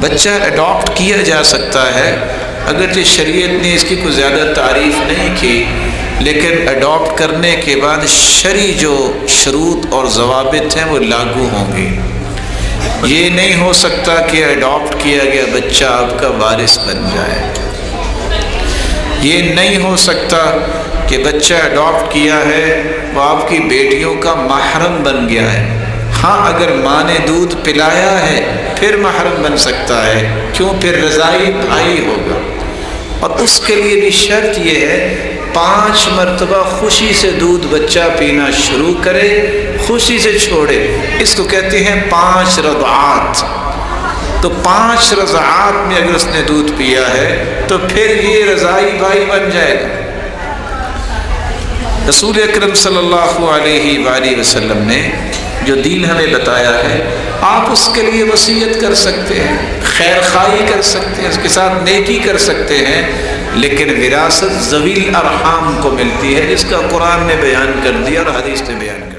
بچہ اڈاپٹ کیا جا سکتا ہے، اگرچہ شریعت نے اس کی کوئی زیادہ تعریف نہیں کی، لیکن اڈاپٹ کرنے کے بعد شرعی جو شروط اور ضوابط ہیں وہ لاگو ہوں گے۔ یہ نہیں ہو سکتا کہ اڈاپٹ کیا گیا بچہ آپ کا وارث بن جائے، یہ نہیں ہو سکتا کہ بچہ اڈاپٹ کیا ہے وہ آپ کی بیٹیوں کا محرم بن گیا ہے۔ ہاں اگر ماں نے دودھ پلایا ہے پھر محرم بن سکتا ہے، کیوں؟ پھر رضاعی بھائی ہوگا، اور اس کے لیے بھی شرط یہ ہے 5 مرتبہ خوشی سے دودھ بچہ پینا شروع کرے، خوشی سے چھوڑے، اس کو کہتے ہیں 5 رضعات۔ تو 5 رضعات میں اگر اس نے دودھ پیا ہے تو پھر یہ رضاعی بھائی بن جائے گا۔ رسول اکرم صلی اللہ علیہ وآلہ وسلم نے جو دین ہمیں بتایا ہے، آپ اس کے لیے وصیت کر سکتے ہیں، خیر خواہی کر سکتے ہیں، اس کے ساتھ نیکی کر سکتے ہیں، لیکن وراثت ذوی الارحام کو ملتی ہے، جس کا قرآن نے بیان کر دیا اور حدیث نے بیان کر دیا۔